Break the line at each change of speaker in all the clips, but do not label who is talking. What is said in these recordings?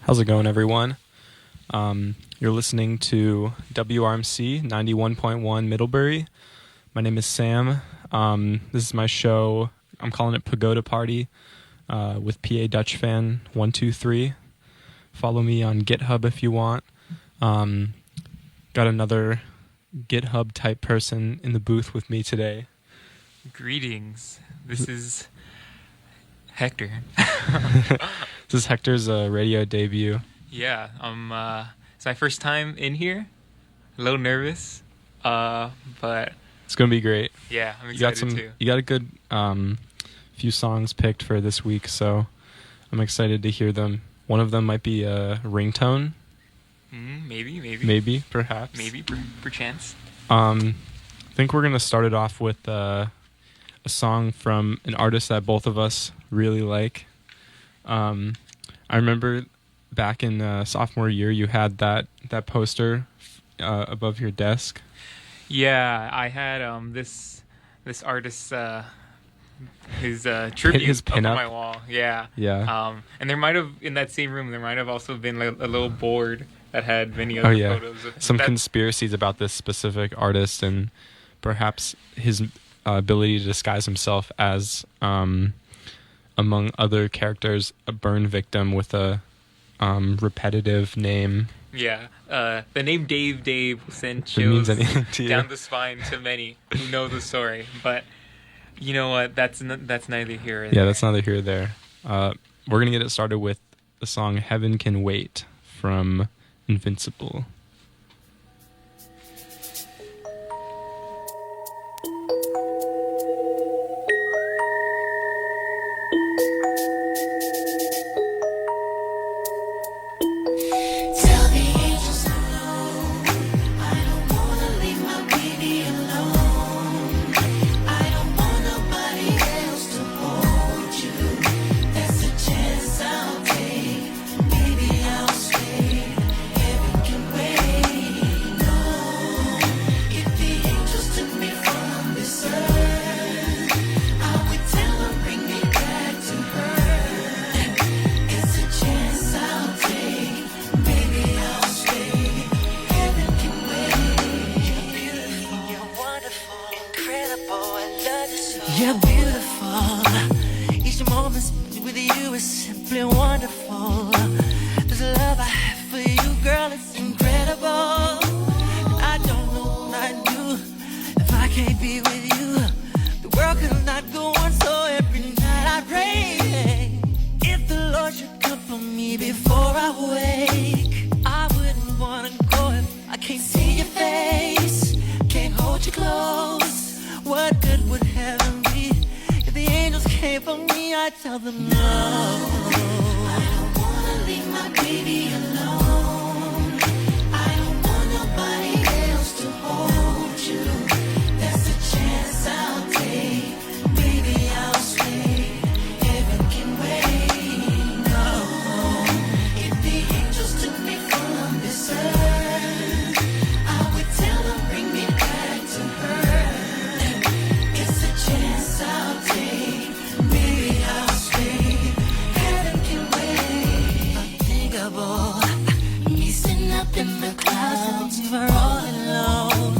How's it going, everyone? You're listening to WRMC 91.1 Middlebury. My name is Sam. This is my show. I'm calling it Pagoda Party with padutchfan123. Follow me on GitHub if you want. Got another GitHub type person in the booth with me today.
Greetings. This is Hector.
This is Hector's radio debut.
Yeah, it's my first time in here. A little nervous, but
It's gonna be great.
yeah, I'm excited too.
You got a good few songs picked for this week, so I'm excited to hear them. One of them might be a ringtone.
Maybe,
Perhaps.
perchance.
I think we're gonna start it off with a song from an artist that both of us really like. I remember back in sophomore year, you had that poster above your desk.
Yeah, I had this artist's his tribute
His
up on
pinup.
my wall. Yeah.
Yeah.
And there might have, in that same room, there might have also been a little board that had many other photos.
Some conspiracies about this specific artist and perhaps his ability to disguise himself as, among other characters, a burn victim with a repetitive name.
Yeah, the name Dave will send
If it means
chills
anything to you.
down the spine to many who know the story. But you know what? That's neither here or there.
Yeah, that's neither here or there. We're going to get it started with the song Heaven Can Wait from Invincible.
Tell the angels alone. I don't wanna leave my baby alone. I don't want nobody else to hold you. That's a chance I'll take. Maybe I'll stay. Heaven can wait. No, if the angels took me from this earth, I would tell them bring me back to her. It's a chance I'll take. Maybe I'll stay. Heaven can wait. You're beautiful. You're wonderful. Incredible. I love you so. You're beautiful. Each moment spent with you is simply wonderful. This love I have for you, girl, it's incredible. And I don't know what I'd do if I can't be with you. The world could not go on, so every night I pray. If the Lord should come for me before I wake, I wouldn't wanna go if I can't see your face, can't hold you close. What good would heaven be if the angels came for me? I tell them no. I don't wanna leave my baby alone. I don't want nobody else to hold you. That's a chance I'll take. Maybe I'll stay. Heaven can wait. No, if the angels took me from this earth, I would tell them bring me back to her. It's a chance I'll take. Maybe I'll stay. Heaven can wait. Unthinkable. Me sitting up in the clouds, we're all alone.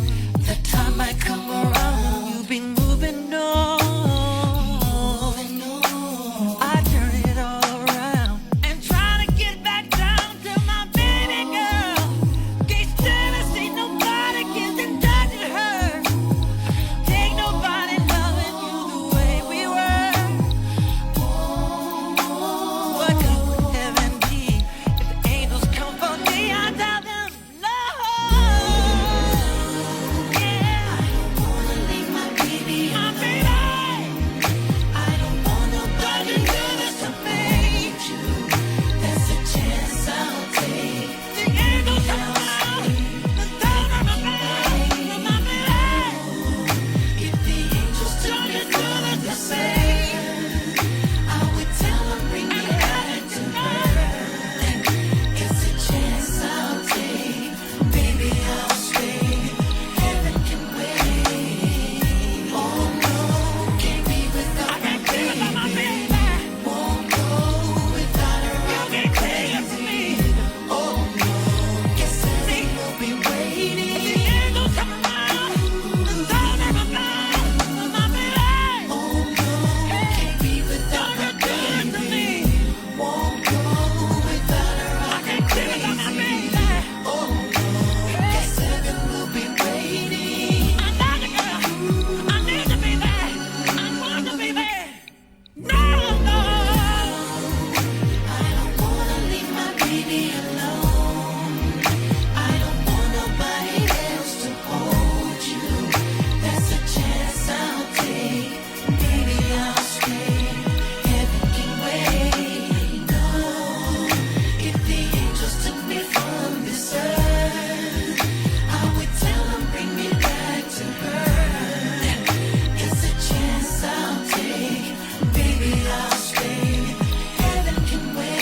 The time might come around, you've been moving on. I turn it all around and try to get back down to my baby girl. Can't stand to see nobody kissing, touching her. Take nobody loving you the way we were. What good would heaven be if the angels come for me? I tell them no. baby alone. I don't want nobody else to hold you. That's a chance I'll take. Baby, I'll stay. Heaven can wait. No, if the angels took me from this earth, I would tell them bring me back to her. It's a chance I'll take. Baby, I'll stay. Heaven can wait.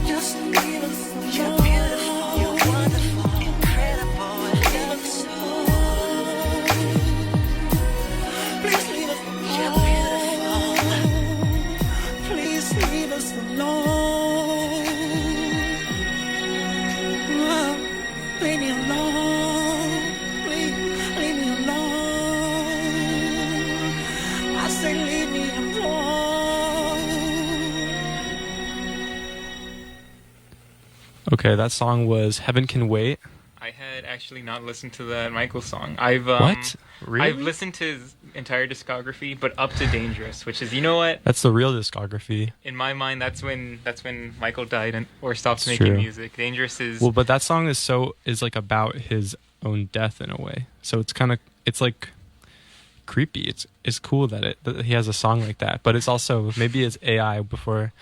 Just leave us alone. You're beautiful, you're wonderful, incredible, I love you so. Please leave us alone. You're beautiful. Please leave us alone. Leave me alone. Please leave me alone. I say leave me alone.
Okay, that song was Heaven Can Wait.
I had actually not listened to that Michael song. I've
What? Really?
I've listened to his entire discography, but up to Dangerous, which is, you know what?
That's the real discography.
In my mind, that's when Michael died or stopped
It's
making
true.
music. Dangerous is
Well, but that song is like about his own death in a way. So it's like creepy. It's cool that he has a song like that. But it's also, maybe it's AI. Before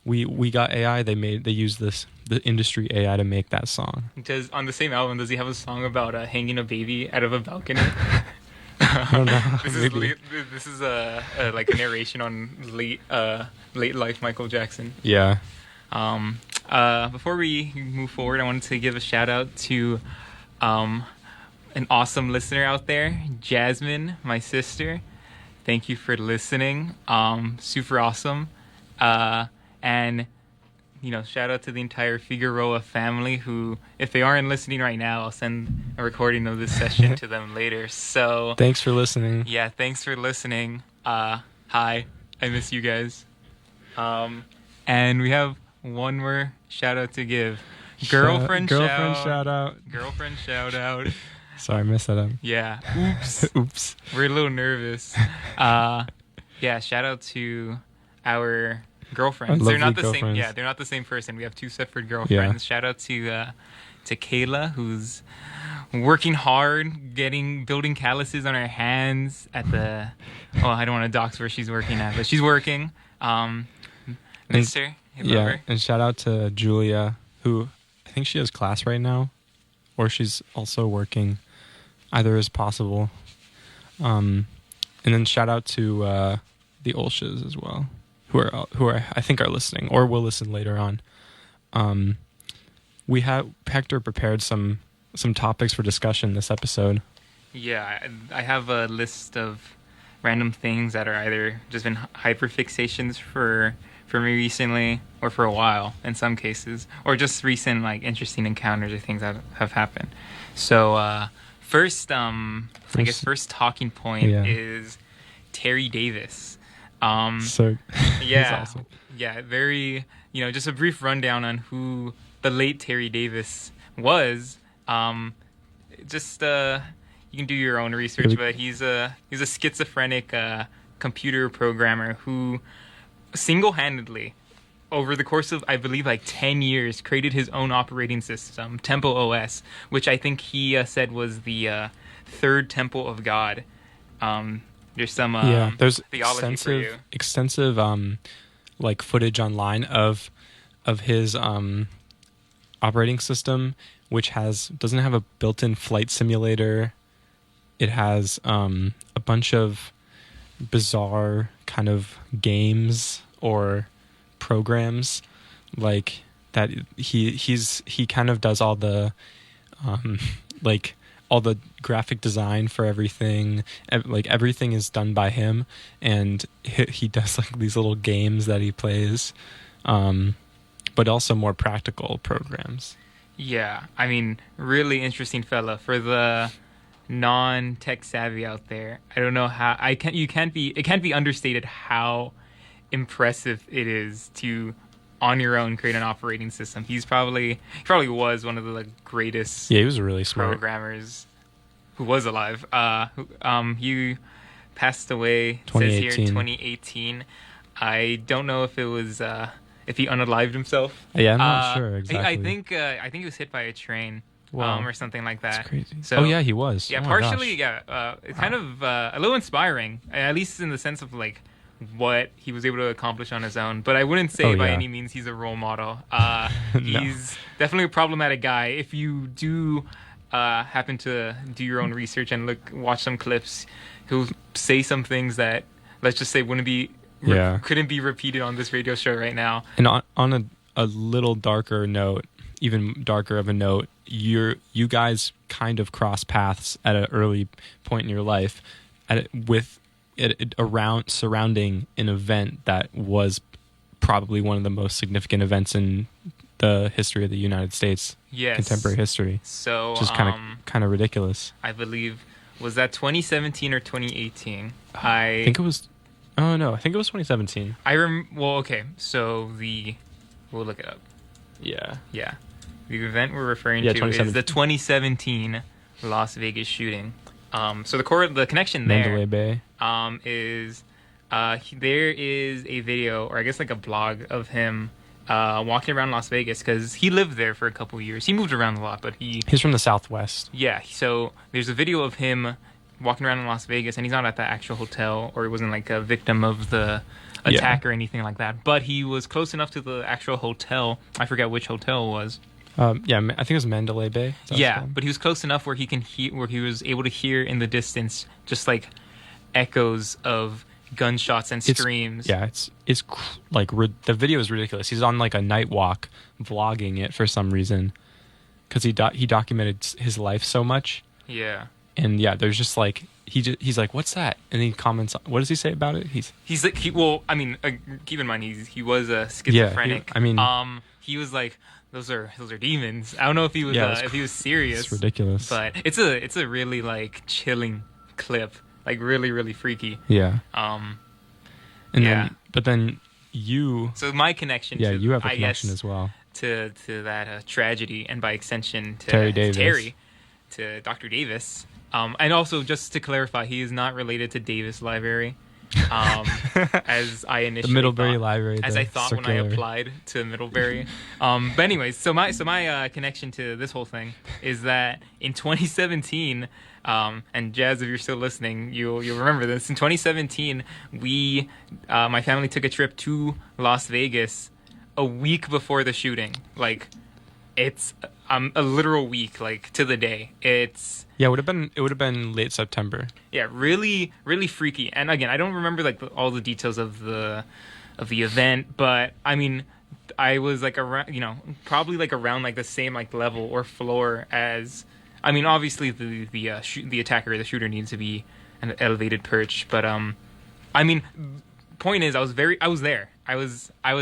we got AI, they used the industry AI to make that song.
on the same album. Does he have a song about hanging a baby out of a balcony?
I don't know. Maybe.
This is a like a narration on late life Michael Jackson.
Yeah.
Before we move forward, I wanted to give a shout out to an awesome listener out there, Jasmine, my sister. Thank you for listening. Super awesome. And shout out to the entire Figueroa family who, if they aren't listening right now, I'll send a recording of this session to them later. So
Thanks for listening.
yeah, thanks for listening. Hi, I miss you guys. And we have one more shout out to give. Girlfriend
shout out.
Girlfriend shout out.
Sorry, I messed that up.
Yeah. Oops.
Oops.
We're a little nervous. Yeah, shout out to our girlfriends.
Our
They're not
lovely
the same.
girlfriends.
Yeah, they're not the same person. We have two separate girlfriends.
Yeah.
Shout out to Kayla, who's working hard, building calluses on her hands at the. Oh, I don't want to dox where she's working at, but she's working. Mister, you love
Yeah,
her?
and shout out to Julia, who I think she has class right now, or she's also working. Either is possible. And then shout out to the Olshes as well, who are I think are listening or will listen later on. We have Hector prepared some topics for discussion this episode.
Yeah, I have a list of random things that are either just been hyperfixations for me recently or for a while in some cases, or just recent like interesting encounters or things that have happened. So first talking point
Yeah.
is Terry Davis.
So
Yeah,
he's awesome.
yeah, very, just a brief rundown on who the late Terry Davis was. You can do your own research, but he's a schizophrenic computer programmer who single-handedly, over the course of, I believe, like 10 years, created his own operating system, Temple OS, which I think he said was the third temple of God. There's some
there's
theology for you.
extensive like footage online of his operating system, which doesn't have a built-in flight simulator. It has a bunch of bizarre kind of games or programs like that. He kind of does all the like all the graphic design for everything. Like everything is done by him, and he does like these little games that he plays, but also more practical programs.
Yeah, I mean, really interesting fella. For the non-tech savvy out there, I don't know how it can't be understated how impressive it is to on your own create an operating system. He probably was one of the greatest
Yeah, he was really smart
programmers who was alive. He passed away, it says here,
2018.
2018. I don't know if it was if he unalived himself.
Yeah, I'm not sure exactly.
I think he was hit by a train.
Wow.
Or something like that.
That's crazy.
So,
oh yeah, he was.
Yeah,
Oh my
partially.
gosh.
Yeah, it's kind of a little inspiring, at least in the sense of like what he was able to accomplish on his own. But I wouldn't say by any means he's a role model. He's definitely a problematic guy. If you do happen to do your own research and watch some clips, he'll say some things that, let's just say, couldn't be repeated on this radio show right now.
And on a little darker note, even darker of a note, you guys kind of cross paths at an early point in your life, surrounding an event that was probably one of the most significant events in the history of the United States.
Yes.
Contemporary history.
So
just kind of ridiculous.
I believe, was that 2017 or 2018?
I think it was. Oh no, I think it was 2017.
Well, okay. So we'll look it up.
Yeah.
Yeah. The event we're referring to is the 2017 Las Vegas shooting. So the connection there
Mandalay Bay.
Is there is a video, or I guess like a blog of him walking around Las Vegas, because he lived there for a couple years. He moved around a lot, but
he's from the Southwest.
Yeah, so there's a video of him walking around in Las Vegas, and he's not at the actual hotel, or he wasn't like a victim of the attack or anything like that. But he was close enough to the actual hotel. I forget which hotel it was.
I think it was Mandalay Bay.
Yeah, but he was close enough where he was able to hear in the distance just like echoes of gunshots and screams.
It's like the video is ridiculous. He's on like a night walk, vlogging it for some reason, because he documented his life so much.
Yeah.
And yeah, there's just like he's like, "What's that?" And he comments. What does he say about it?
He's like keep in mind he was a schizophrenic. He was like, those are demons. I don't know if he was if he was serious.
It's ridiculous.
But it's a really like chilling clip, like really really freaky.
Yeah. Then you.
So my connection.
Yeah,
to,
you have a connection as well
to that tragedy, and by extension to
Terry Davis.
To Dr. Davis. And also, just to clarify, he is not related to Davis Library, as I initially
the Middlebury
thought,
Library,
as I thought
circular.
when I applied to Middlebury. But anyways, so my connection to this whole thing is that in 2017, and Jazz, if you're still listening, you'll remember this. In 2017, my family took a trip to Las Vegas a week before the shooting. Like, it's a literal week, like to the day.
It would have been late September.
Yeah, really, really freaky. And again, I don't remember like all the details of the event, but I mean, I was like around, probably like around like the same like level or floor as. I mean, obviously the attacker, the shooter, needs to be an elevated perch, but I mean, point is, I was there. I was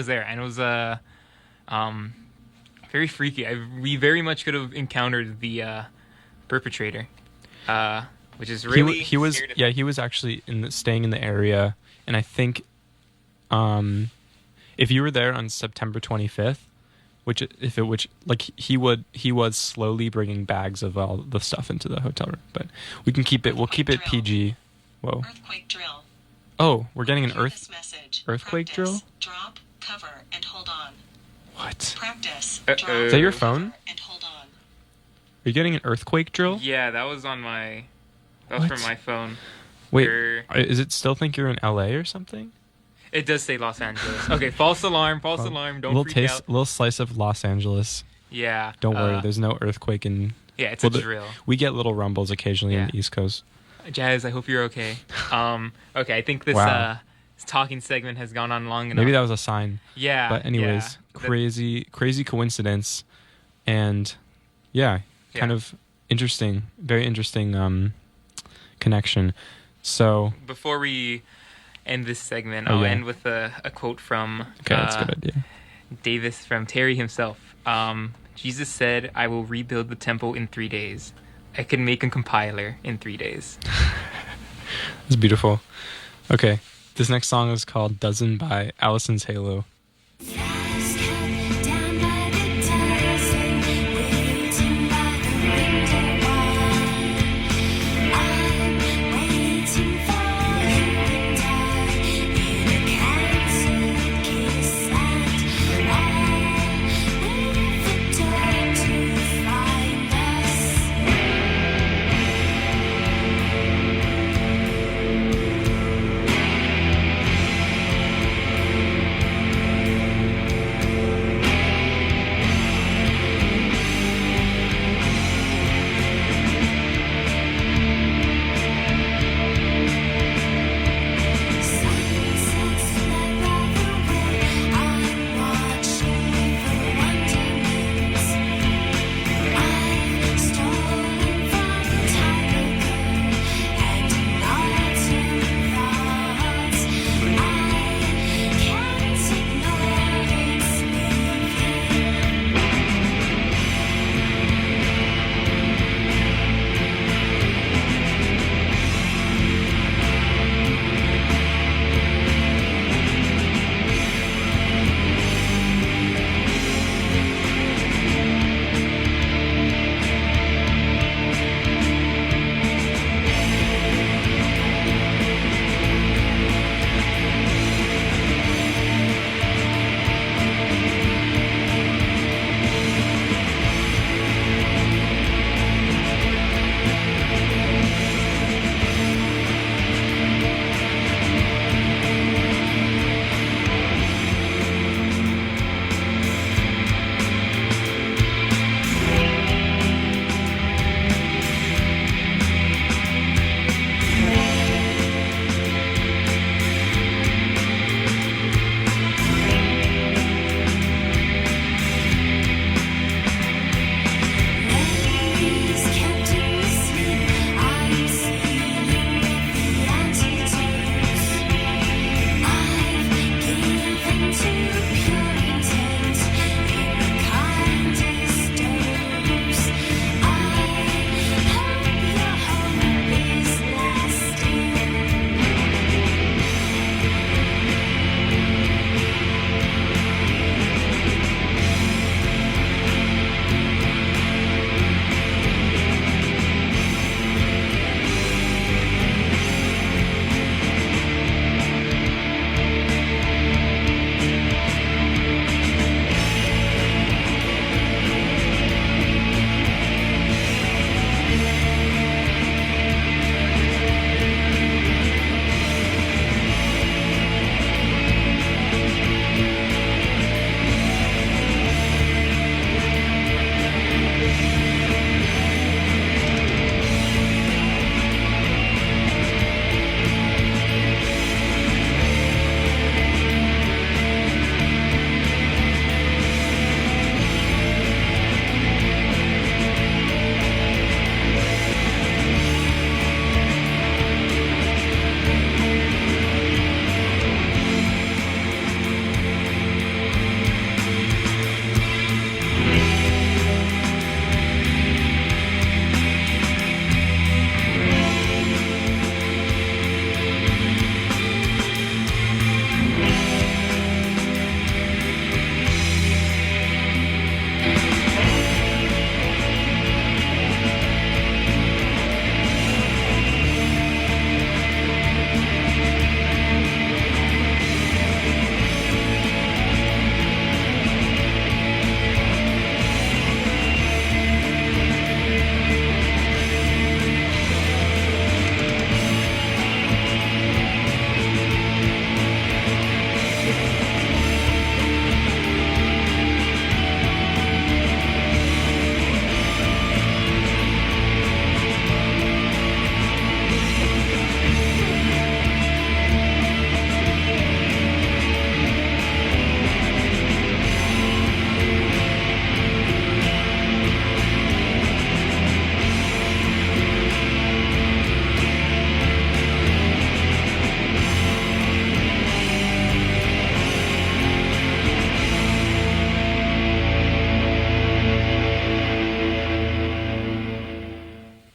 there, and it was very freaky. We very much could have encountered the perpetrator, which is really
he was he was actually staying in the area, and I think if you were there on September 25th, he was slowly bringing bags of all the stuff into the hotel room, but we'll keep it PG. Whoa.
Earthquake drill.
Oh, we're getting an
Practice.
earthquake drill?
Drop, cover, and hold on.
What?
Practice.
Uh-oh.
Drop,
Is that your phone?
cover, and hold on.
Are you getting an earthquake drill?
Yeah, that was from my phone.
Wait, is it still think you're in LA or something?
It does say Los Angeles. Okay, false alarm. Don't freak out.
Little slice of Los Angeles.
Yeah.
Don't worry, there's no earthquake in.
Yeah, it's a drill.
We get little rumbles occasionally in the East Coast.
Jazz, I hope you're okay. Okay, I think this talking segment has gone on long enough.
Maybe that was a sign.
Yeah.
But anyways, crazy coincidence, and kind of interesting, very interesting connection. So
before we end this segment, I'll end with a quote from
that's a good idea.
Davis, from Terry himself. Jesus said, "I will rebuild the temple in 3 days. I can make a compiler in 3 days."
It's beautiful. Okay, this next song is called "Dozen" by Allison's Halo.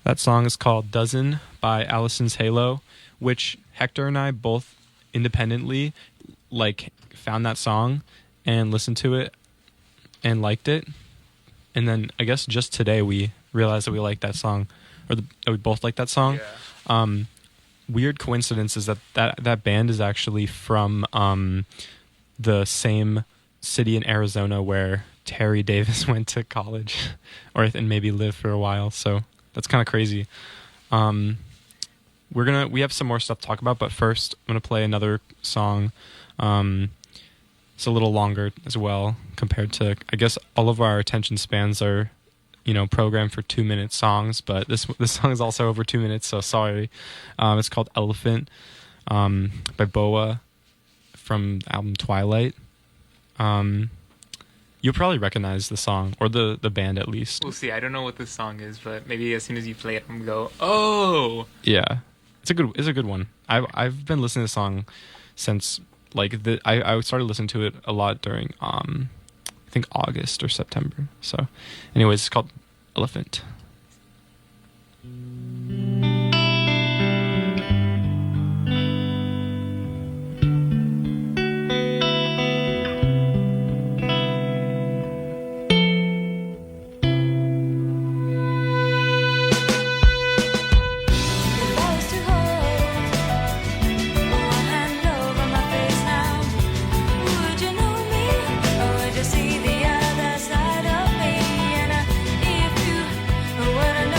That song is called Dozen by Allison's Halo, which Hector and I both independently found that song and listened to it and liked it. And then I guess just today we realized that we liked that song, that we both liked that song.
Yeah.
Weird coincidence is that band is actually from the same city in Arizona where Terry Davis went to college and maybe lived for a while. So that's kind of crazy. We have some more stuff to talk about, but first I'm going to play another song. It's a little longer as well compared to, I guess all of our attention spans are, programmed for 2-minute songs, but this song is also over 2 minutes, so sorry. It's called Elephant by Boa from the album Twilight. You'll probably recognize the song, or the band at least.
We'll see. I don't know what this song is, but maybe as soon as you play it, I'm gonna go, oh!
Yeah. It's a good one. I've been listening to the song since I started listening to it a lot during I think August or September. So anyways, it's called Elephant.
See the other side of me, and if you wouldn't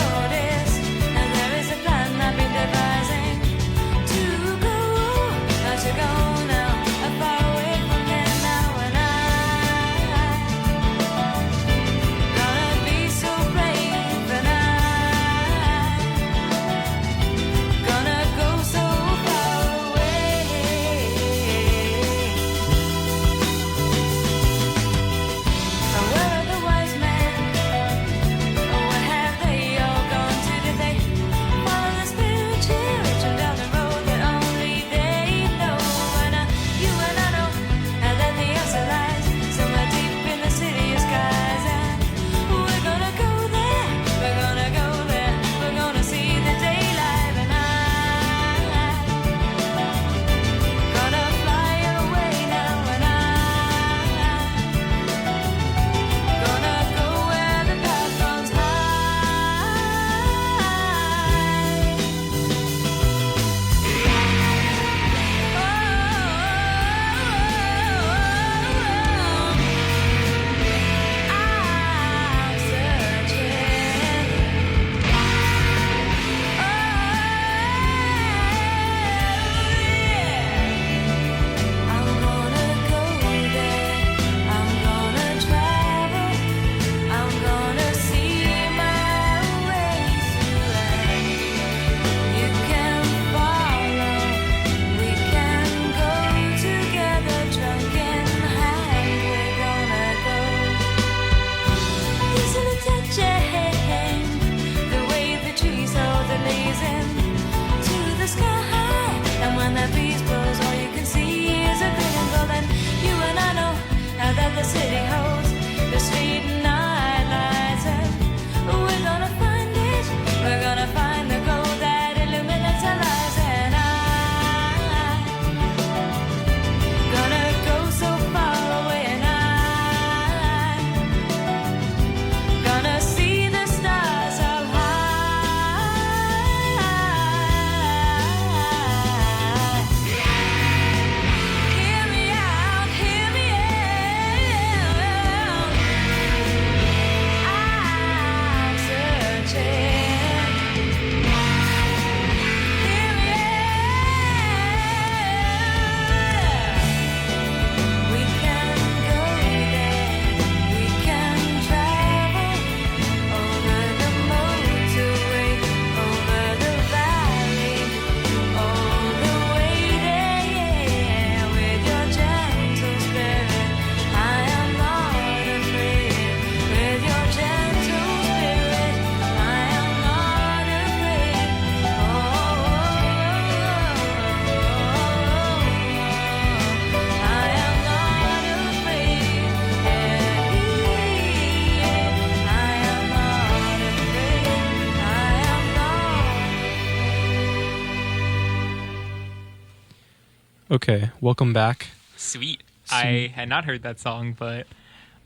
Okay, welcome back.
Sweet. I had not heard that song, but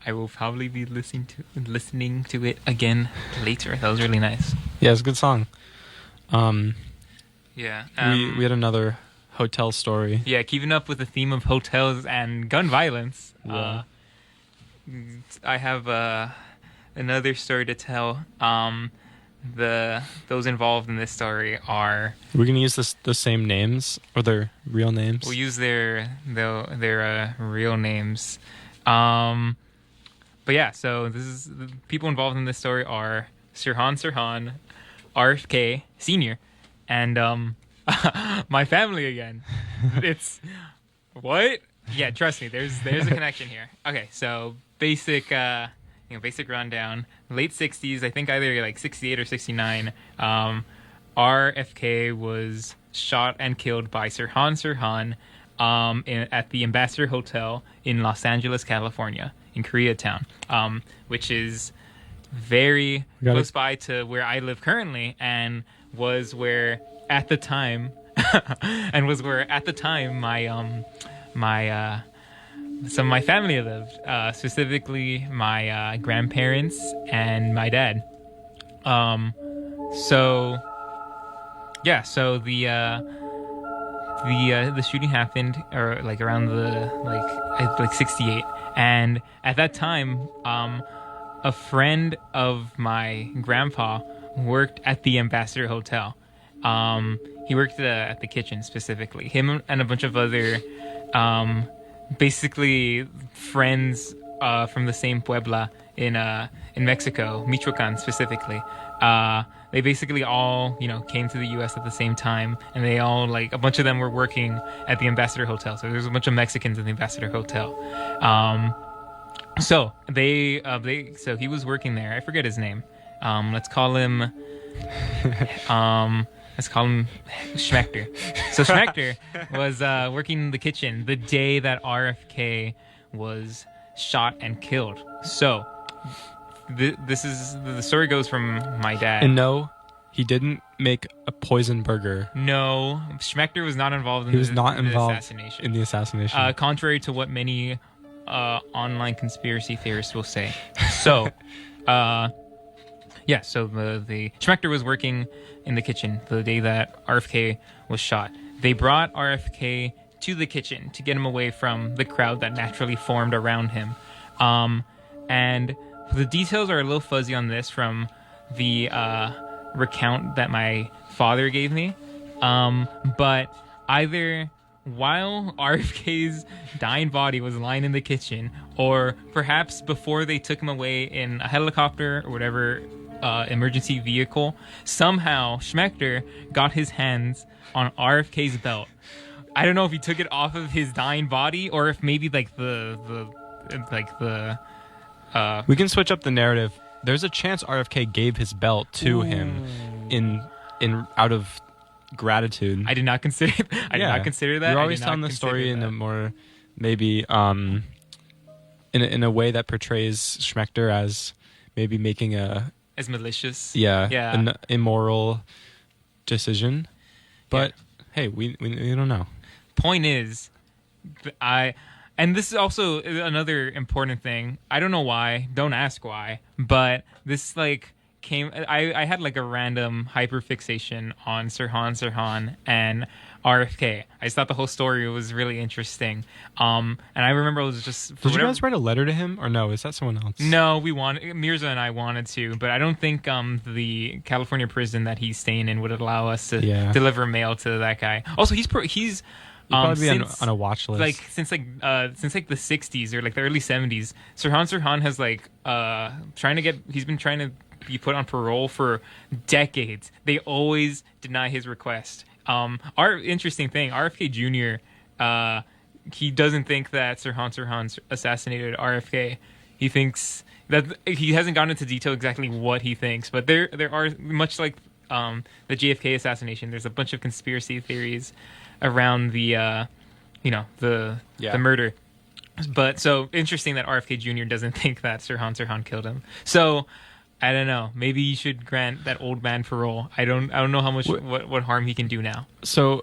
I will probably be listening to it again later. That was really nice.
Yeah, it's a good song.
Yeah.
We had another hotel story.
Yeah, keeping up with the theme of hotels and gun violence.
Yeah.
I have another story to tell. Those involved in this story are.
We're gonna use the same names or their real names.
We'll use their real names. But yeah, so the people involved in this story are Sirhan, RFK Senior, and my family again. It's what? Yeah, trust me. There's a connection here. Okay, so basic rundown. Late 60s, I think either like 68 or 69. RFK was shot and killed by Sirhan at the Ambassador Hotel in Los Angeles, California, in Koreatown, which is very close by to where I live currently, and was where at the time some of my family lived, specifically my grandparents and my dad. So the shooting happened or like around like 68, and at that time a friend of my grandpa worked at the Ambassador Hotel. He worked at the kitchen specifically. Him and a bunch of other basically friends from the same puebla in Mexico, Michoacan specifically. They basically all, came to the U.S. at the same time, and they all, like, a bunch of them were working at the Ambassador Hotel. So there's a bunch of Mexicans in the Ambassador Hotel. So so he was working there. I forget his name. Let's call him Schmechter. So Schmechter was working in the kitchen the day that RFK was shot and killed. So the story goes from my dad.
And no, he didn't make a poison burger.
No, Schmechter was not involved in
He was not involved
assassination.
in the assassination.
Contrary to what many online conspiracy theorists will say. So, yeah, so the Schmechter was working in the kitchen the day that RFK was shot. They brought RFK to the kitchen to get him away from the crowd that naturally formed around him. And the details are a little fuzzy on this from the recount that my father gave me. But either while RFK's dying body was lying in the kitchen, or perhaps before they took him away in a helicopter or whatever emergency vehicle, somehow Schmechter got his hands on RFK's belt. I don't know if he took it off of his dying body, or if maybe like
we can switch up the narrative. There's a chance RFK gave his belt to him in out of gratitude.
I did not consider. I did not consider that.
You're always telling the story in a more maybe in a way that portrays Schmechter as maybe making
as malicious.
An immoral decision. But hey, we don't know.
Point is, and this is also another important thing. I don't know why. Don't ask why. But this I had like a random hyperfixation on Sirhan and RFK. I just thought the whole story was really interesting. And I remember it was just...
Did you guys write a letter to him? Or no, is that someone else?
No, Mirza and I wanted to, but I don't think the California prison that he's staying in would allow us to deliver mail to that guy. Also, he's
probably be on a watch list.
Like since the 60s or like the early 70s, Sirhan has he's been trying to be put on parole for decades. They always deny his request. Our interesting thing, RFK Jr., he doesn't think that Sirhan assassinated RFK. He thinks that he hasn't gone into detail exactly what he thinks, but there are, much like the JFK assassination, there's a bunch of conspiracy theories around the murder. But so interesting that RFK Jr. doesn't think that Sirhan killed him. So I don't know. Maybe you should grant that old man parole. I don't know how much what harm he can do now.
So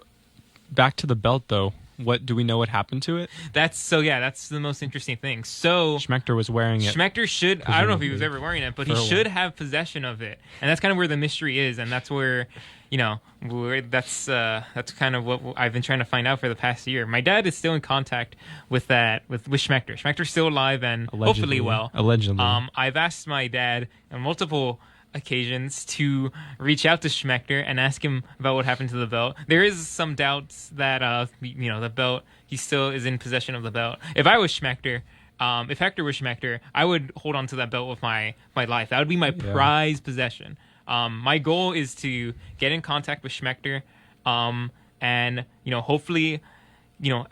back to the belt though. what do we know what happened to it?
That's the most interesting thing. So
Schmechter was wearing it.
Schmechter should, I don't know if he was
presumably,
ever wearing it, but
for
he
a while.
should have possession of it. And that's kind of where the mystery is. And that's where, that's kind of what I've been trying to find out for the past year. My dad is still in contact with Schmechter. Schmechter's still alive and hopefully well.
Allegedly.
I've asked my dad on multiple occasions to reach out to Schmechter and ask him about what happened to the belt. There is some doubts that the belt, he still is in possession of the belt. If I was Schmechter, if Hector was Schmechter, I would hold on to that belt with my life. That would be my prized possession. My goal is to get in contact with Schmechter, and hopefully,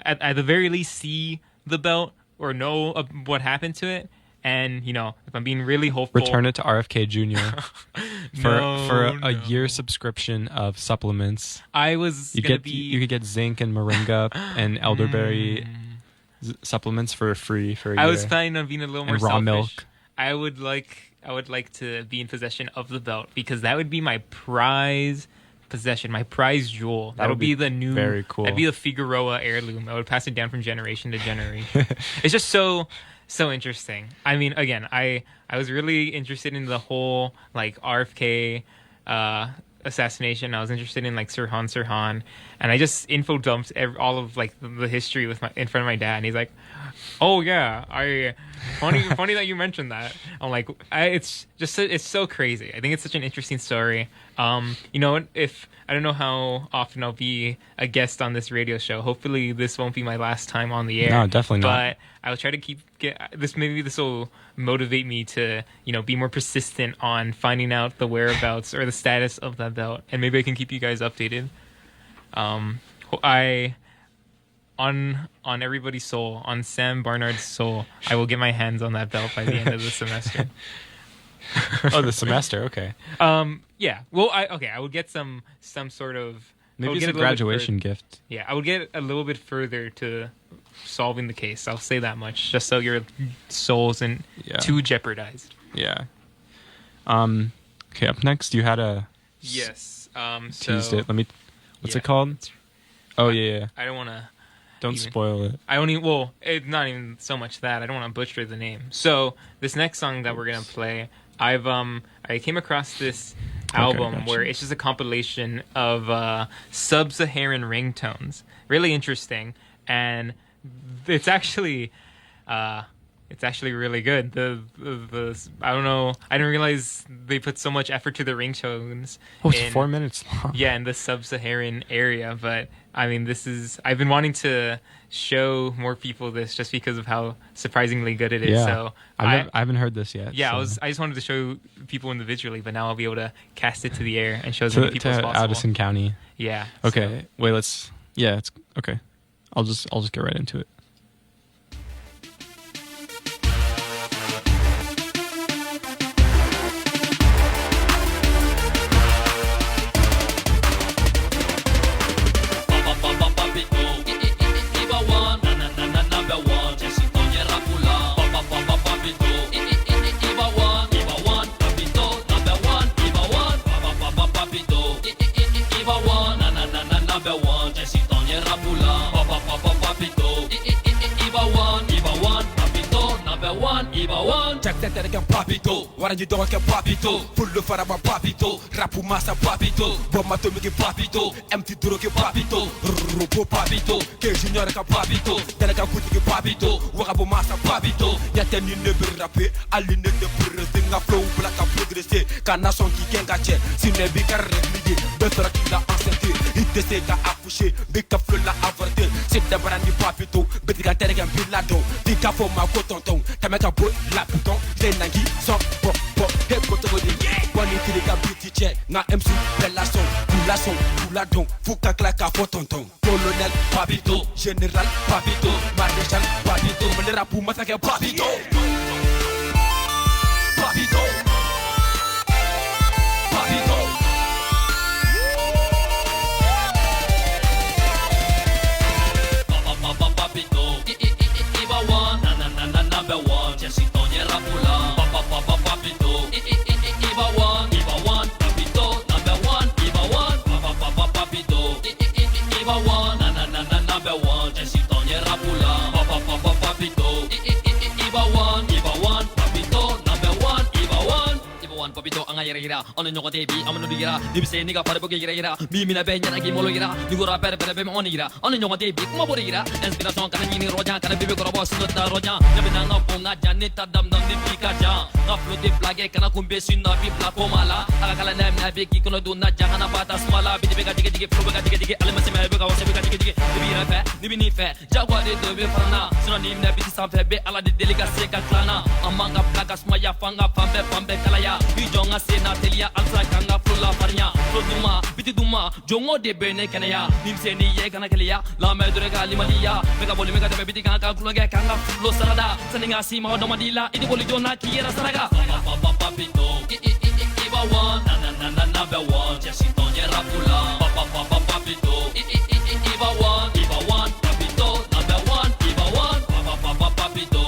at the very least see the belt or know what happened to it. And if I'm being really hopeful,
Return it to RFK Jr. for a year subscription of supplements.
I was
You could get zinc and moringa and elderberry supplements for free for a year.
I was planning on being a little more
raw
selfish.
milk.
I would like to be in possession of the belt because that would be my prize possession, my prize jewel. That would be the new,
very cool.
That'd be the Figueroa heirloom. I would pass it down from generation to generation. It's just so interesting. I mean, again, I was really interested in the whole RFK assassination. I was interested in Sirhan, and I just info dumped all of the history in front of my dad, and he's like, "Oh yeah, funny that you mentioned that." I'm like, it's so crazy. I think it's such an interesting story. If I don't know how often I'll be a guest on this radio show. Hopefully, this won't be my last time on the air.
No, definitely not.
But I will try to get this. Maybe this will motivate me to be more persistent on finding out the whereabouts or the status of that belt, and maybe I can keep you guys updated. On everybody's soul, on Sam Barnard's soul, I will get my hands on that belt by the end of the semester.
Oh, the semester. Okay.
Yeah. Well, I would get some sort of.
Maybe it's a graduation gift.
Yeah, I would get a little bit further to solving the case. I'll say that much, just so your soul isn't too jeopardized.
Yeah. Okay. Up next, you had a
Yes.
teased it. What's it called? Oh yeah.
I don't want to.
Don't spoil it.
I don't even. Well, it's not even so much that I don't want to butcher the name. So this next song that we're gonna play, I came across this album
gotcha.
where it's just a compilation of sub-Saharan ringtones. Really interesting, and it's actually really good. The I don't know. I didn't realize they put so much effort to the ringtones.
Oh, it's 4 minutes long.
Yeah, in the sub-Saharan area, but I mean, I've been wanting to show more people this just because of how surprisingly good it is.
Yeah.
So
I haven't heard this yet.
yeah,
so.
I just wanted to show people individually, but now I'll be able to cast it to the air and show as many
to
people as possible.
Addison County.
Yeah.
Okay. Wait. It's okay. I'll just get right into it.
Jack that again papito, what you don't get papito, full of faraba papito, rapu masa papito, bomato migi papito, empty duro ke papito, rupo papito, ke junior ka papito, delega kuti ke papito, wakabo masa papito, yateni ne rappe, ali ne de purre, flow black a progresser, kana son ki kenga che, sine bi kar régulier, d'autres qui l'a enceinte, il décide à accoucher, big ka flow la avorté, c'est d'abord ni papito, betiga terega bilado, dika fo ma kotonton, tameka boy la puton, zenangi son pop pop, hey kotogo de, one into the kabiti check, na MC bella son, kula don, fuka klaka fotonton, colonel papito, général papito, maréchal papito, melera pour massacrer papito. Papito, papito. Papito, Iba one, na number one. Jesse Tonya Rapula. Papito, Iba one, papito, number one. Iba one, papito, Iba one, na number one.
Ibawan, Ibawan, papito, number one, Ibawan. Ibawan, papito, ang ayira-gira. Ano nyo ka TV, ang manuligira. Dibise, niga, para pag-gira-gira. Mimi na benya, nagimolo-gira. Nigura, pere-pere, maonigira. Ano nyo ka TV, kumaburigira. Inspirasyon ka na nyini roja, ka na bibi ko rabo, sunod na roja. Yabi na nga po nga dyan, nitadam-dam, nipika dyan. Nga flow di plage, ka na kumbesi na bibla po mala. Akakala na nabi, kiko na doon na dyan, ka na batas mala. Binibiga, digi-digi, flow, biga, digi-digi. Alam mo si Mebe, ka wasa, biga, digi-digi. Bibira fe, nibini fe. Jagwa de dobe farana. Synonym na biti samfe, be ala de delegasi ka klana. Amanga plagas maya, fanga, fambe, kalaya. Bijonga sena telia, alsa kanga, flula farnya. Flow duma, biti duma, jongo de bene kanaya. Nimse ni ye kana kelia, la me durega limalia. Mega boli mega de biti kanga, kulunga kanga, flow sarada. Saninga si ma domadila, idi boli jona kiera saraga. Papito, Iba one, na number one. Jesse Tonya Rapula. Papito, Iba one, papito, number one. Iba one, papito,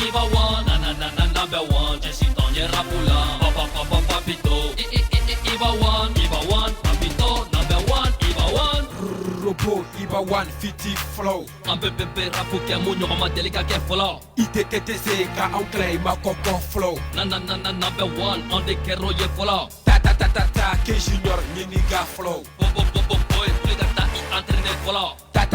Iba one, na number one. Jesse Tonya Rapula. Papito, Iba one, papito, number one. Iba one.
Robo Iba one fiti flow.
Ang pepe rapu ke munyo kama delika ke follow.
ITTTC ka ang claim ma koko flow.
Na number one on the kero ye follow.
Ta ke junior niniga flow.
Boy, pligata i antenne follow.
Ta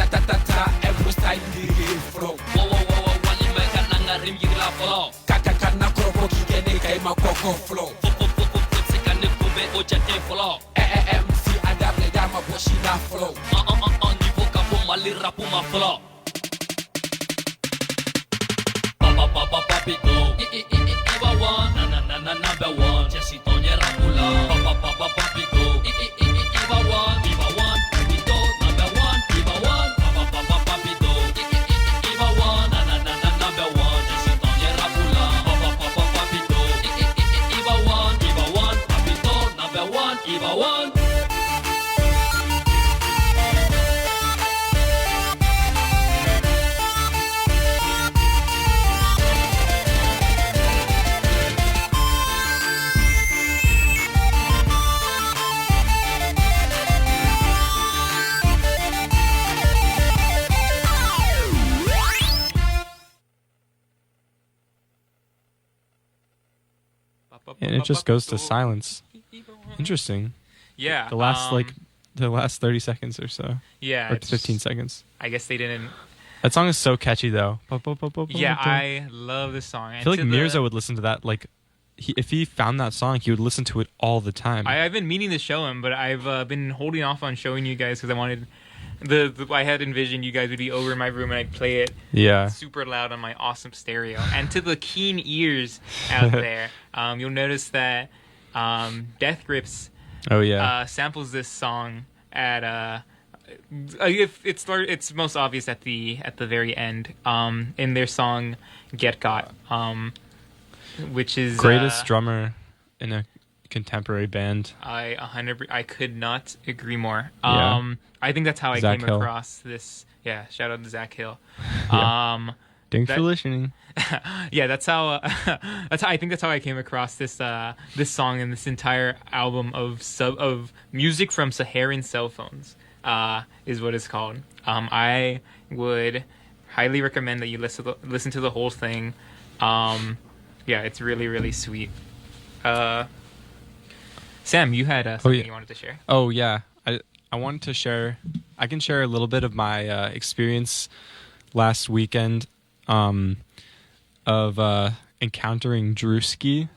every style diri flow.
Wow, wali meka nanga rim yigla follow.
Kaka na kropo kigene kay ma koko flow.
Sekane kumbe ojate follow.
MC adable dama boshina flow.
Niveau kapo mali rapu ma follow. Papito, Iba one, na number one. Jesse Tonya Rapula. Papito, Iba one, papito, number one. Iba one, papito, Iba one, na number one. Jesse Tonya Rapula. Papito, Iba one, papito, number one. Iba one.
And it just goes to silence. Interesting.
Yeah.
The last 30 seconds or so.
Yeah.
Or
it's
15
just-
seconds.
I guess they didn't.
That song is so catchy though.
Yeah, I love this song.
I feel like Mirza would listen to that. Like, if he found that song, he would listen to it all the time.
I've been meaning to show him, but I've been holding off on showing you guys because I wanted I had envisioned you guys would be over in my room and I'd play it
Yeah.
super loud on my awesome stereo. And to the keen ears out there, you'll notice that Death Grips
Oh yeah.
samples this song at it's most obvious at the very end in their song Get Got, which is
Greatest drummer in a contemporary band.
I could not agree more.
Yeah.
I think that's how
Zach
I came
Hill.
across this. Yeah, shout out to Zach Hill.
Yeah. Thanks
that-
for listening.
Yeah, that's how I think that's how I came across this song and this entire album of music from Saharan cell phones is what it's called. I would highly recommend that you listen to the whole thing. Yeah, it's really, really sweet. Sam, you had something you wanted to share.
Oh yeah. I wanted to share. I can share a little bit of my experience last weekend of encountering Drewski,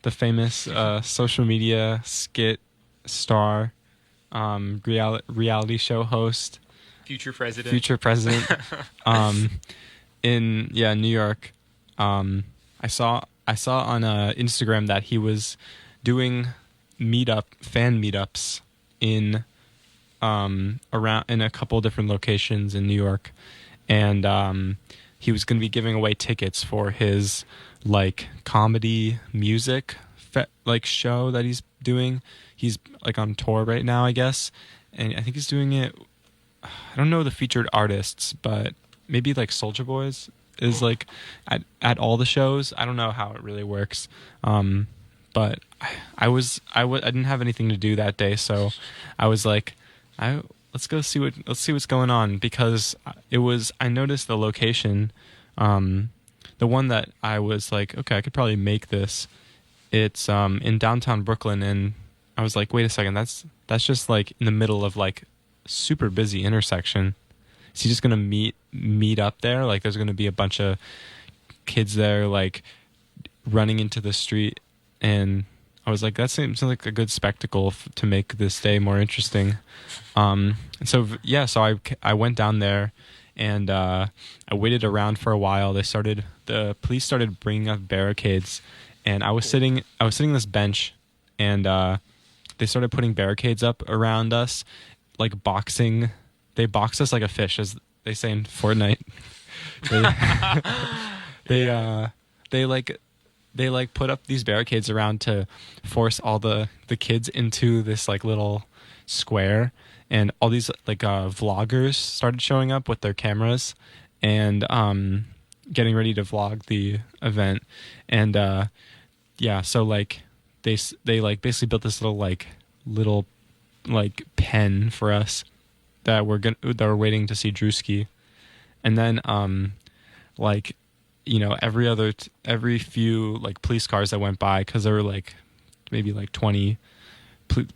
the famous social media skit star, reality show host,
Future president.
In New York. I saw on Instagram that he was doing fan meetups in around in a couple different locations in New York, and he was going to be giving away tickets for his like comedy music show that he's doing. He's like on tour right now, I guess, and I think he's doing it. I don't know the featured artists, but maybe like Soulja Boys is like at all the shows. I don't know how it really works, but I didn't have anything to do that day, so I was like, let's see what's going on, because I noticed the location. The the one that I was like, okay, I could probably make this. It's in downtown Brooklyn, and I was like, wait a second, that's just like in the middle of like super busy intersection. Is he just gonna meet up there? Like, there's gonna be a bunch of kids there, like running into the street, and I was like, that seems like a good spectacle to make this day more interesting. And so I went down there, and I waited around for a while. The police started bringing up barricades, and I was sitting on this bench, and they started putting barricades up around us, like boxing. They boxed us like a fish, as they say in Fortnite. They put up these barricades around to force all the kids into this like little square, and all these like vloggers started showing up with their cameras and getting ready to vlog the event. And so like they like basically built this little pen for us that we're waiting to see Drewski. And then every few like police cars that went by, because there were like maybe like 20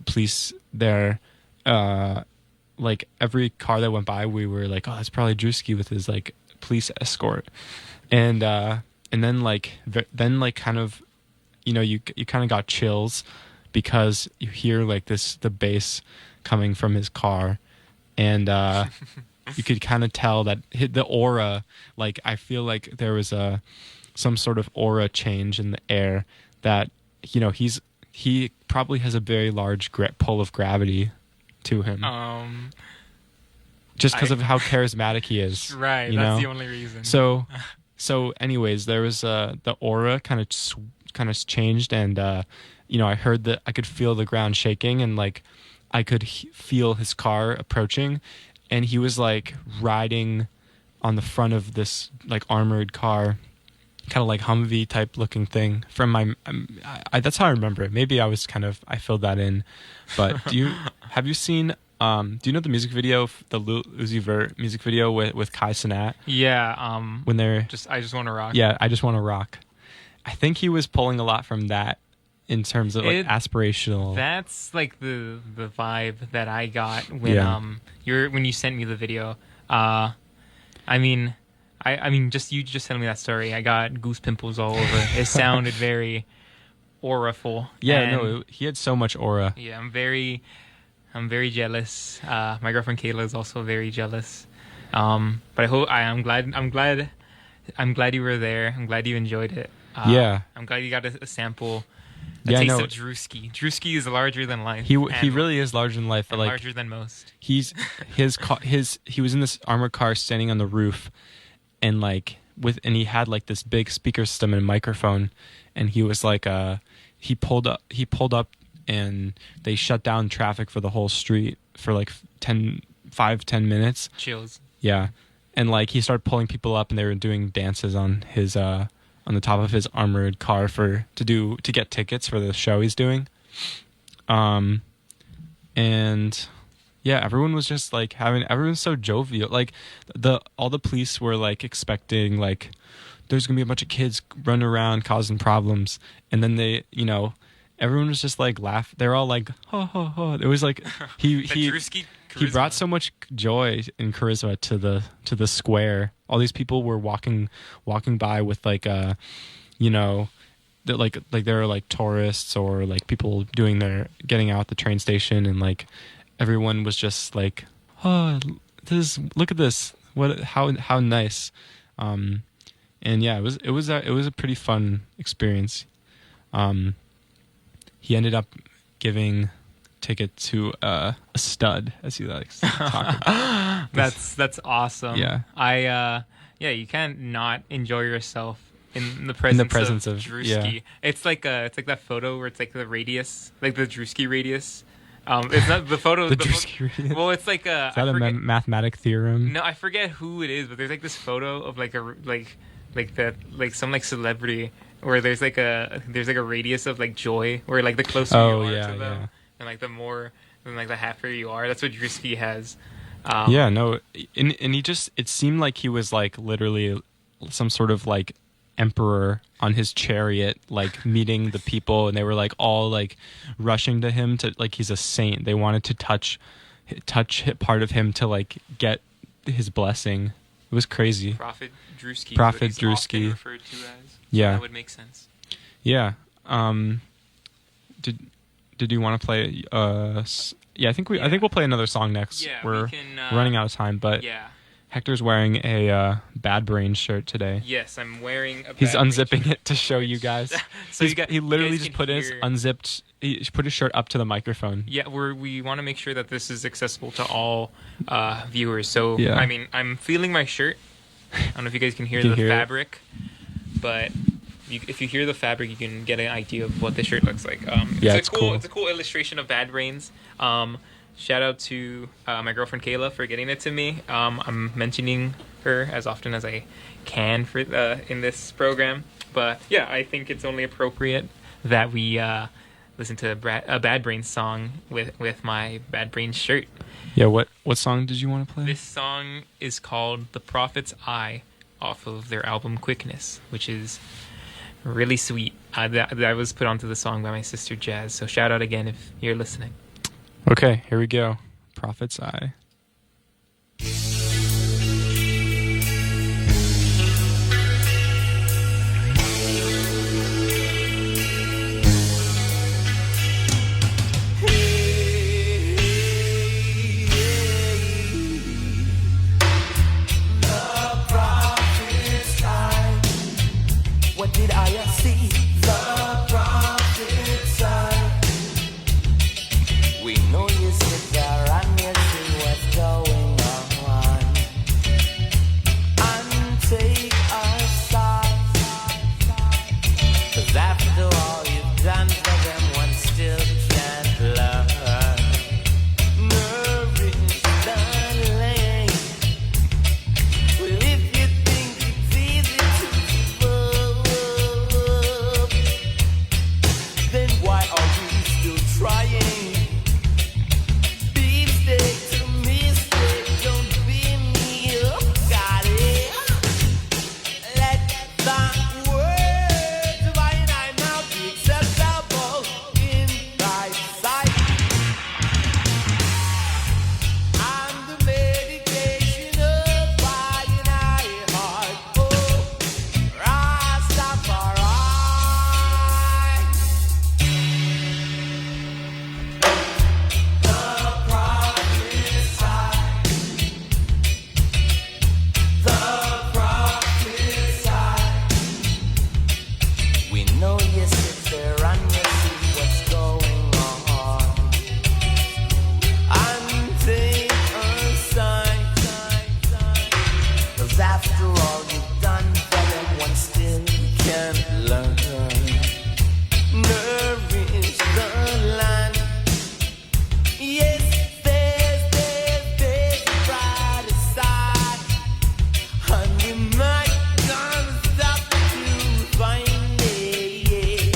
police there, like every car that went by, we were like, oh, that's probably Drewski with his like police escort. And then kind of, you kind of got chills because you hear like the bass coming from his car, and you could kind of tell that the aura, like I feel like there was some sort of aura change in the air, that he probably has a very large pull of gravity to him, just because of how charismatic he is.
Right, that's the only reason.
So anyways, there was the aura kind of changed, and I heard that I could feel the ground shaking, and like I could feel his car approaching, and he was like riding on the front of this like armored car, kind of like Humvee type looking thing. From my, that's how I remember it. Maybe I filled that in. But have you seen? Do you know the music video, the Lil Uzi Vert music video with Kai Cenat?
Yeah.
When they're
I just want to rock.
Yeah, I just want to rock. I think he was pulling a lot from that in terms of like aspirational.
That's like the vibe that I got when when you sent me the video. I mean, you just sent me that story. I got goose pimples all over. It sounded very auraful.
Yeah, he had so much aura.
Yeah, I'm very jealous. My girlfriend Kayla is also very jealous. But I'm glad you were there. I'm glad you enjoyed it. I'm glad you got a sample. A taste of Drewski. Drewski is larger than life.
He really is larger than life.
And
like,
larger than most.
He was in this armored car standing on the roof, and he had like this big speaker system and a microphone, and he was like he pulled up and they shut down traffic for the whole street for like 10 minutes.
Chills.
Yeah. And like he started pulling people up, and they were doing dances on his on the top of his armored car to get tickets for the show he's doing. And yeah, everyone was just like everyone's so jovial. Like all the police were like expecting like there's gonna be a bunch of kids running around causing problems, and then they, everyone was just like laugh. They're all like ho ho ho. It was like he brought so much joy and charisma to the square. All these people were walking by with like like they were like tourists or like people getting out the train station, and like everyone was just like, oh, look at this, how nice. And yeah, it was a pretty fun experience. He ended up giving ticket to a stud, as he likes to talk about.
That's awesome.
Yeah.
You can't not enjoy yourself in the presence of Drewski.
Yeah.
It's like that photo where it's like the radius, like the Drewski radius. It's not the photo.
Drewski radius?
Well, it's like
is that a mathematic theorem?
No, I forget who it is, but there's like this photo of like some like celebrity where there's like a radius of like joy, where like the closer you are to them, and like the more, and like the happier you are. That's what Drewski has.
And he just, it seemed like he was like literally some sort of like emperor on his chariot, like meeting the people, and they were like all like rushing to him to like he's a saint. They wanted to touch part of him to like get his blessing. It was crazy.
Prophet Drewski.
Prophet
what he's often
Drewski.
referred to as.
Yeah.
That would make sense.
Yeah. Did you want to play? Yeah, I think we'll play another song next.
Yeah,
we're
we can,
running out of time, but
Yeah.
Hector's wearing a Bad Brain shirt today.
Yes, I'm wearing a
He's
Bad Brain
unzipping
shirt.
it to show you guys.
So
he literally
you guys
just
can
put his
hear-
unzipped. He put his shirt up to the microphone.
Yeah, we want to make sure that this is accessible to all viewers. So,
Yeah.
I mean, I'm feeling my shirt. I don't know if you guys can hear
You
the
can hear it.
fabric, but if you hear the fabric, you can get an idea of what the shirt looks like.
Yeah, it's cool.
It's a cool illustration of Bad Brains. Shout out to my girlfriend Kayla for getting it to me. I'm mentioning her as often as I can for in this program. But yeah, I think it's only appropriate that we listen to a Bad Brains song with my Bad Brains shirt.
Yeah. What song did you want to play?
This song is called "The Prophet's Eye" off of their album Quickness, which is really sweet. That was put onto the song by my sister Jazz. So shout out again if you're listening.
Okay, here we go. Prophet's Eye.
What did I see? The prophet's eye. We know you sit there and you see what's going on. And take a side. 'Cause after all you've done for them, one still can't learn. Nourish the land. Well, if you think it's easy to give up, then why are we still trying? Beefsteak to mistake, don't be me, got it. Let the words of I and I now be acceptable in thy sight. I'm the medication of I and I heart. Oh, Rastafari. We know you sit there and you see what's going on. And take a side. 'Cause after all you've done for them, one still can't learn. Nourish the land. Yes, there's a brighter side. And we might not stop to find it.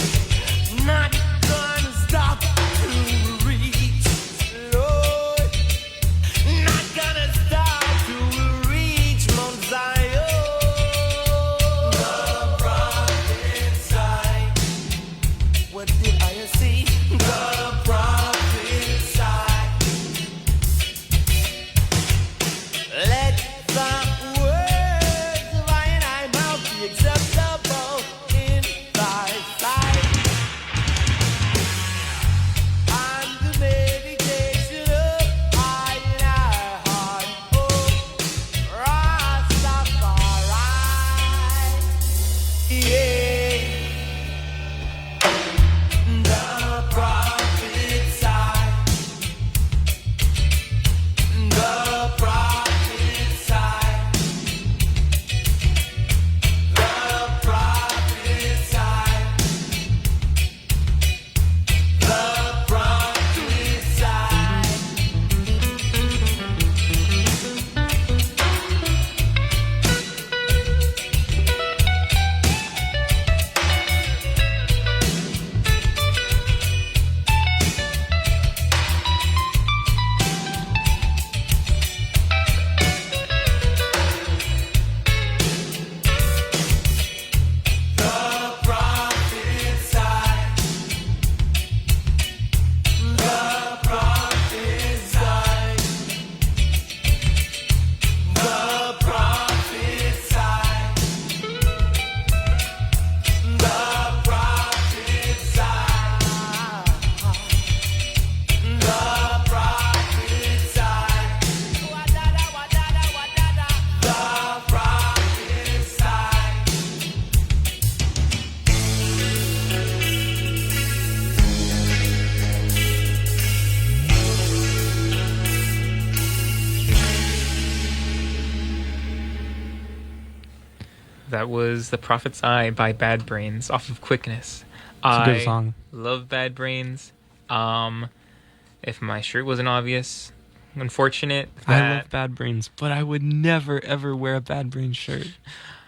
That was The Prophet's Eye by Bad Brains off of Quickness.
It's a good song.
Love Bad Brains. If my shirt wasn't obvious, unfortunate
I
that
love Bad Brains, but I would never ever wear a Bad Brains shirt.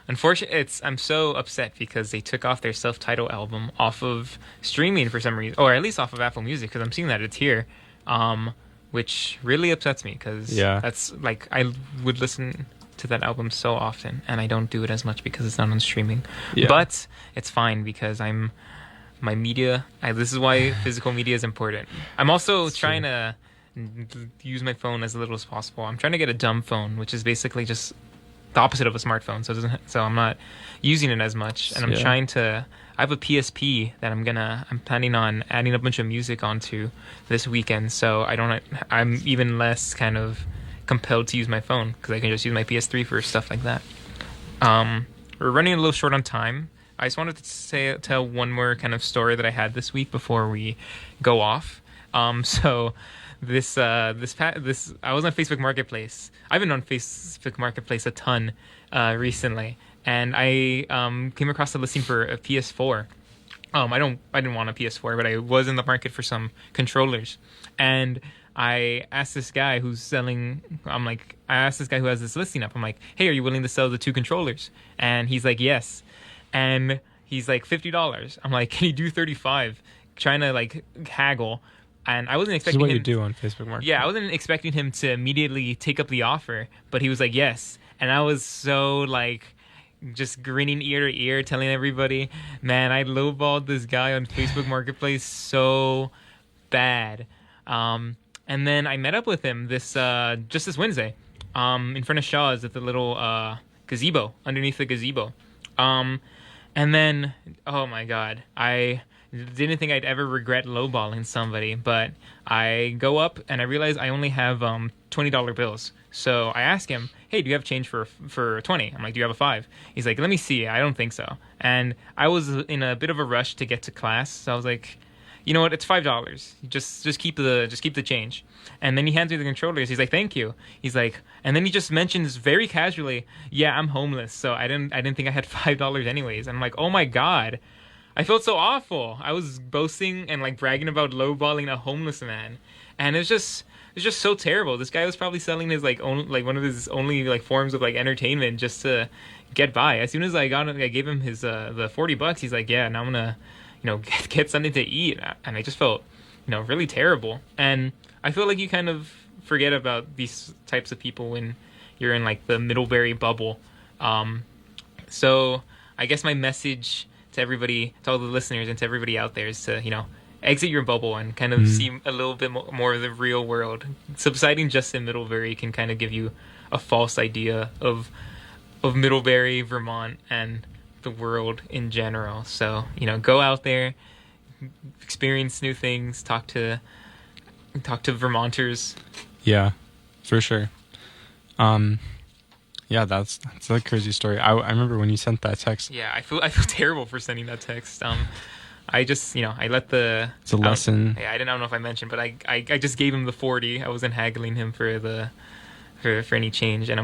I'm so upset because they took off their self-titled album off of streaming for some reason, or at least off of Apple Music, because I'm seeing that it's here, which really upsets me because that's like I would listen to that album so often, and I don't do it as much because it's not on streaming.
Yeah.
But it's fine because my media. This is why physical media is important. I'm also trying to use my phone as little as possible. I'm trying to get a dumb phone, which is basically just the opposite of a smartphone, so I'm not using it as much, and I'm trying to. I have a PSP that I'm planning on adding a bunch of music onto this weekend, so I'm even less kind of compelled to use my phone because I can just use my PS3 for stuff like that. We're running a little short on time. I just wanted to tell one more kind of story that I had this week before we go off. So. This I was on Facebook Marketplace. I've been on Facebook Marketplace a ton recently, and I came across a listing for a PS4. I didn't want a PS4, but I was in the market for some controllers, and I asked this guy who's selling. I asked this guy who has this listing up. I'm like, hey, are you willing to sell the 2 controllers? And he's like, yes. And he's like $50. I'm like, can you do 35? Trying to like haggle. And I wasn't expecting
This is what
him.
you do on Facebook Marketplace.
Yeah, I wasn't expecting him to immediately take up the offer, but he was like, yes. And I was so like, just grinning ear to ear, telling everybody, man, I lowballed this guy on Facebook Marketplace so bad. And then I met up with him just this Wednesday, in front of Shaw's at the little gazebo, underneath the gazebo. And then, oh my God, I didn't think I'd ever regret lowballing somebody, but I go up and I realize I only have $20 bills. So I ask him, hey, do you have change for 20? I'm like, do you have a 5? He's like, let me see. I don't think so. And I was in a bit of a rush to get to class, so I was like, you know what? It's $5. Just keep the change. And then he hands me the controllers. He's like, thank you. He's like, and then he just mentions very casually, yeah, I'm homeless, so I didn't think I had $5 anyways. And I'm like, oh my God. I felt so awful. I was boasting and like bragging about lowballing a homeless man, and it's just so terrible. This guy was probably selling his one of his only like forms of like entertainment just to get by. As soon as I gave him his the $40, he's like, yeah, now I'm gonna get something to eat, and I just felt really terrible. And I feel like you kind of forget about these types of people when you're in like the Middlebury bubble. So I guess my message to everybody, to all the listeners, and to everybody out there is to, exit your bubble and kind of see a little bit more of the real world. Subsiding just in Middlebury can kind of give you a false idea of Middlebury, Vermont, and the world in general. So, go out there, experience new things, talk to Vermonters.
Yeah, for sure. Yeah, that's a crazy story. I remember when you sent that text.
Yeah, I feel terrible for sending that text. I just I let the.
It's a lesson.
I don't know if I mentioned, but I just gave him the 40. I wasn't haggling him for any change, and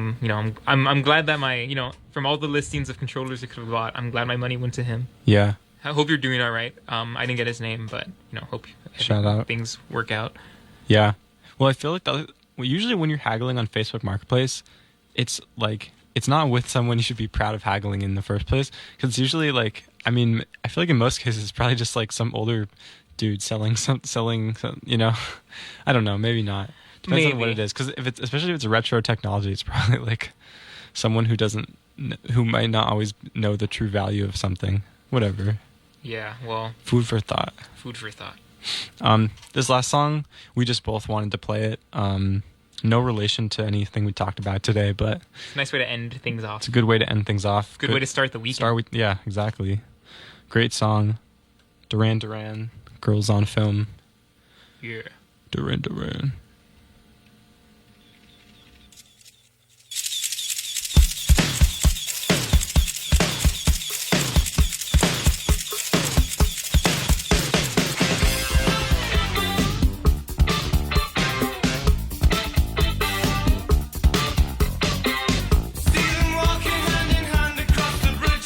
I'm glad that my from all the listings of controllers I could have bought, I'm glad my money went to him.
Yeah.
I hope you're doing all right. I didn't get his name, but hope
Shout out.
Things work out.
Yeah. Well, I feel like usually when you're haggling on Facebook Marketplace, it's like it's not with someone you should be proud of haggling in the first place, because it's usually like, I mean, I feel like in most cases it's probably just like some older dude selling some, I don't know, maybe not. Depends on what it is, because especially if it's retro technology, it's probably like someone who might not always know the true value of something. Whatever.
Yeah. Well.
Food for thought. This last song, we just both wanted to play it. No relation to anything we talked about today, but
it's a nice way to end things off.
It's a good way to end things off.
Good way to start the weekend.
Yeah, exactly. Great song. Duran Duran, Girls on Film.
Yeah.
Duran Duran.
See them walking hand in hand across the bridge.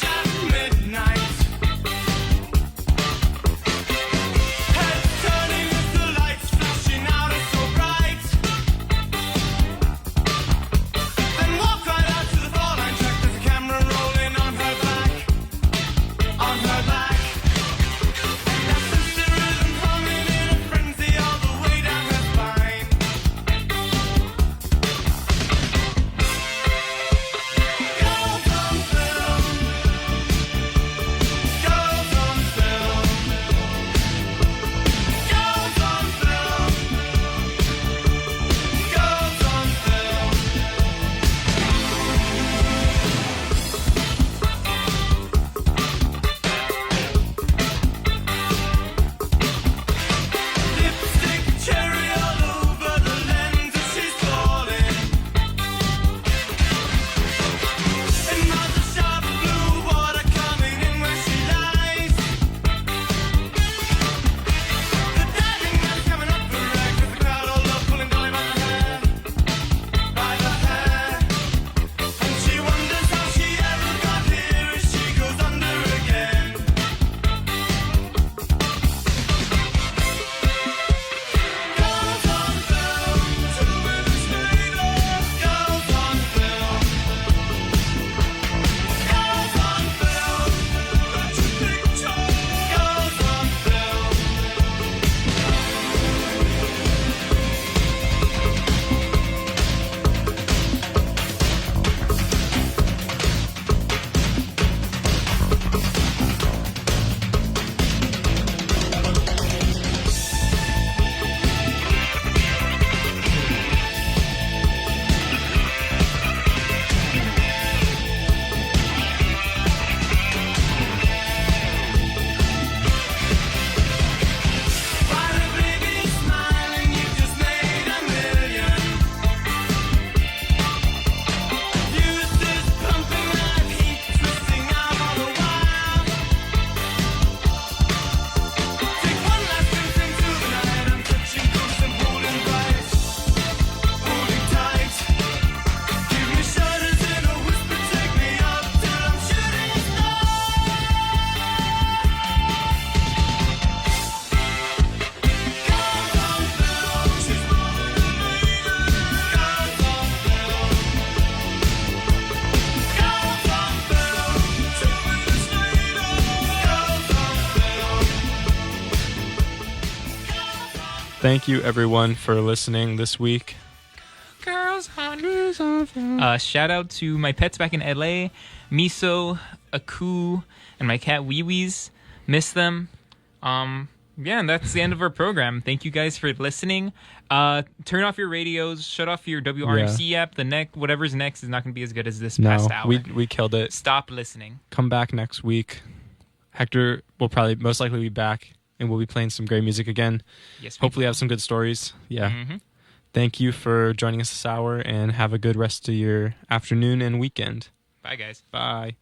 Thank you, everyone, for listening this week.
Girls on shout out to my pets back in LA, Miso, Aku, and my cat Wee Wee's. Miss them. Yeah, and that's the end of our program. Thank you guys for listening. Turn off your radios, shut off your WRMC app. Whatever's next is not going to be as good as this past hour.
we killed it.
Stop listening.
Come back next week. Hector will probably most likely be back, and we'll be playing some great music again.
Yes.
Hopefully have some good stories. Yeah.
Mm-hmm.
Thank you for joining us this hour, and have a good rest of your afternoon and weekend.
Bye, guys.
Bye.